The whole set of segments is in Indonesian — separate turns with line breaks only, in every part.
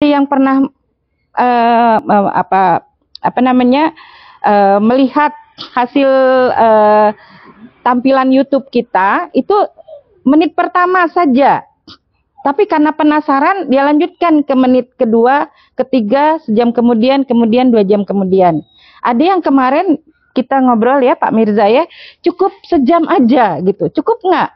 yang pernah apa namanya melihat hasil tampilan YouTube kita itu menit pertama saja. Tapi karena penasaran, dia lanjutkan ke menit kedua, ketiga, sejam kemudian 2 jam kemudian. Ada yang kemarin kita ngobrol ya Pak Mirza ya, cukup sejam aja gitu, cukup nggak?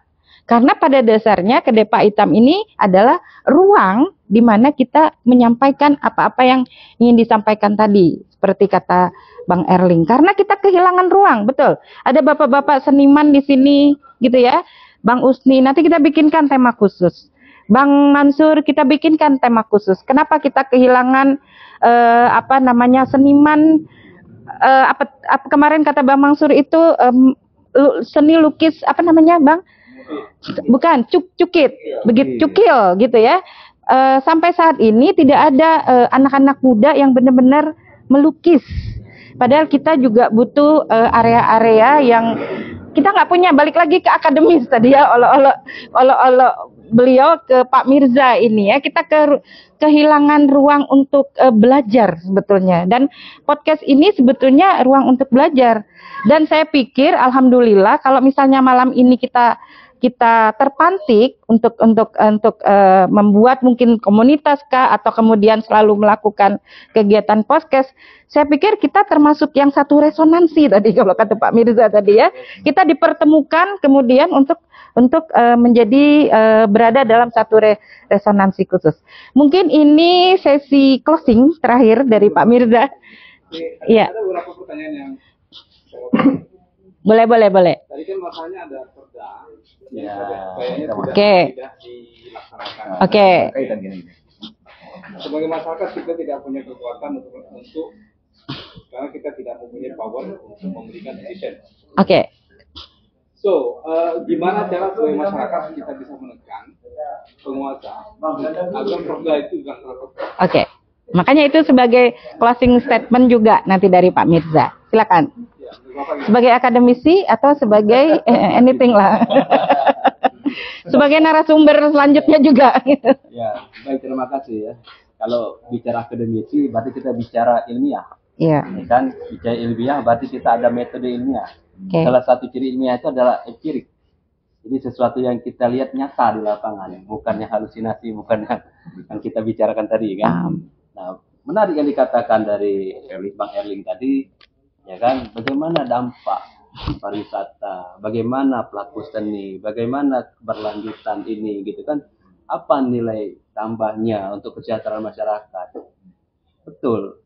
Karena pada dasarnya kedai Pak Itam ini adalah ruang di mana kita menyampaikan apa-apa yang ingin disampaikan tadi, seperti kata Bang Erling. Karena kita kehilangan ruang, betul. Ada bapak-bapak seniman di sini, gitu ya. Bang Usni, nanti kita bikinkan tema khusus. Bang Mansur, kita bikinkan tema khusus. Kenapa kita kehilangan seniman? Kemarin kata Bang Mansur itu seni lukis apa namanya, Bang? Bukan, cukit, begitu cukil gitu ya. Sampai saat ini tidak ada anak-anak muda yang benar-benar melukis. Padahal kita juga butuh area-area yang kita nggak punya. Balik lagi ke akademis tadi ya, oleh beliau ke Pak Mirza ini ya, kita kehilangan ruang untuk belajar sebetulnya, dan podcast ini sebetulnya ruang untuk belajar. Dan saya pikir alhamdulillah kalau misalnya malam ini kita terpantik untuk membuat mungkin komunitas kah, atau kemudian selalu melakukan kegiatan podcast, saya pikir kita termasuk yang satu resonansi tadi kalau kata Pak Mirza tadi ya. Kita dipertemukan kemudian untuk menjadi berada dalam satu resonansi khusus. Mungkin ini sesi closing terakhir dari Pak Mirza. Iya.
Ada beberapa pertanyaan yang
boleh.
Tadi kan masanya ada perda.
Ya.
Oke.
Tidak dilaksanakan.
Oke.
Sebagai masyarakat kita tidak punya kekuatan untuk karena kita tidak mempunyai power untuk memberikan decision.
Oke.
So, gimana cara sebagai masyarakat kita bisa menekan penguasa agar perda itu dilaksanakan?
Oke. Makanya itu sebagai closing statement juga nanti dari Pak Mirza. Silakan. Sebagai akademisi atau sebagai anything lah. Sebagai narasumber selanjutnya juga.
Ya, baik, terima kasih ya. Kalau bicara akademisi berarti kita bicara ilmiah.
Iya.
Dan bicara ilmiah berarti kita ada metode ilmiah.
Okay.
Salah satu ciri ilmiah itu adalah empirik. Jadi sesuatu yang kita lihat nyata di lapangan, bukannya halusinasi, bukan yang kita bicarakan tadi kan. Nah, menarik yang dikatakan dari Bang Erling tadi, ya kan, bagaimana dampak pariwisata, bagaimana pelaku seni, bagaimana keberlanjutan ini gitu kan, apa nilai tambahnya untuk kesejahteraan masyarakat. Betul,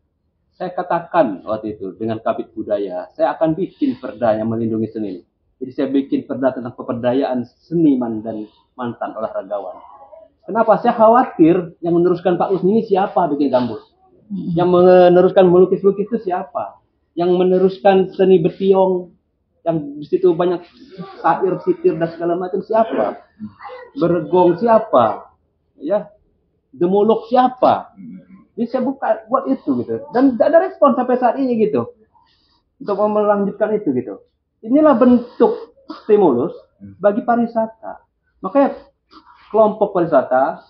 saya katakan waktu itu dengan Kabid Budaya, saya akan bikin perda yang melindungi seni. Jadi saya bikin perda tentang pemberdayaan seniman dan mantan olahragawan. Kenapa? Saya khawatir yang meneruskan Pak Usni ini siapa bikin gambus. Yang meneruskan melukis-lukis itu siapa? Yang meneruskan seni betiong, yang di situ banyak sair, sitir dan segala macam siapa? Bergong siapa? Ya, demolog siapa? Jadi saya buat itu gitu. Dan tidak ada respon sampai saat ini gitu. Untuk melanjutkan itu gitu. Inilah bentuk stimulus bagi pariwisata. Makanya kelompok pariwisata,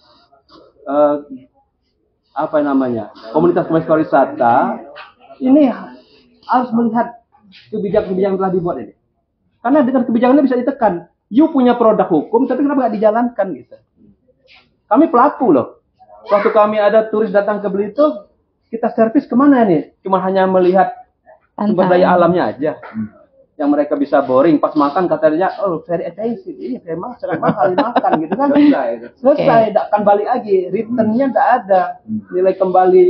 komunitas pariwisata ini harus melihat kebijakan-kebijakan yang telah dibuat ini. Karena dengan kebijakan ini bisa ditekan. You punya produk hukum, tapi kenapa nggak dijalankan gitu? Kami pelaku loh. Waktu kami ada turis datang ke Belitung, kita servis kemana nih? Cuma hanya melihat sumber daya alamnya aja. Yang mereka bisa boring, pas makan katanya, oh very expensive, ini memang sangat mahal makan gitu kan. Selesai, tidak akan balik lagi, returnnya tidak ada. Nilai kembali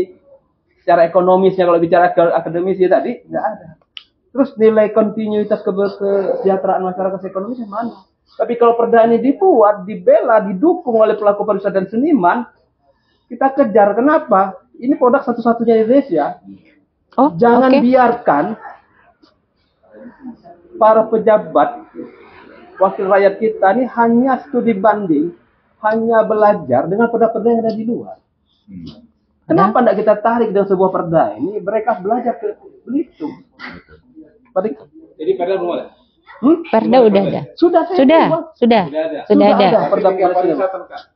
secara ekonomisnya kalau bicara ke akademisi tadi, tidak ada. Terus nilai kontinuitas kesejahteraan masyarakat ekonomisnya mana? Tapi kalau perda ini dibuat, dibela, didukung oleh pelaku pariwisata dan seniman, kita kejar. Kenapa? Ini produk satu-satunya di Indonesia. Jangan biarkan para pejabat, wakil rakyat kita ini hanya studi banding, hanya belajar dengan perda-perda yang ada di luar. Kenapa tidak kita tarik dengan sebuah perda ini? Mereka belajar ke Belitung.
Jadi perda belum ada?
Perda udah ada. Sudah ada.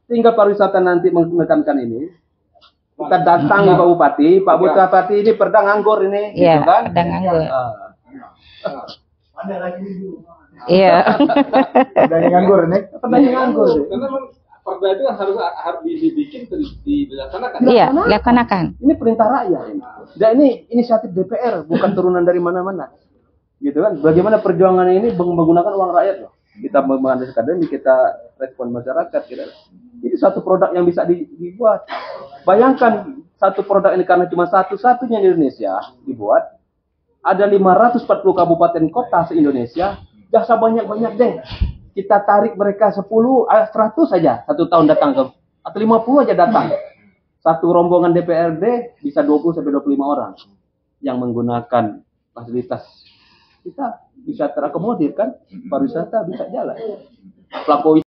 Tinggal pariwisata nanti menekankan ini. Kita datangi Pak Bupati, Pak Bupati ini perda nganggur ini,
Iya,
gitu kan?
perda nganggur.
Nah,
Iya.
Udah nganggur nih.
Perda nganggur.
karena memang perda itu harus dibikin dilaksanakan.
Iya, laksanakan.
Ini perintah rakyat. Dan ini inisiatif DPR, bukan turunan dari mana-mana. Gitu kan? Bagaimana perjuangan ini menggunakan uang rakyat loh. Kita menganalisis akademi, kita respon masyarakat. Ini satu produk yang bisa dibuat. Bayangkan satu produk ini karena cuma satu-satunya di Indonesia dibuat. Ada 540 kabupaten kota se-Indonesia. Jasa banyak-banyak deh. Kita tarik mereka 100 saja satu tahun datang ke, atau 50 aja datang. Satu rombongan DPRD bisa 20 sampai 25 orang yang menggunakan fasilitas. Kita bisa terakomodir kan, pariwisata bisa jalan. Pelaku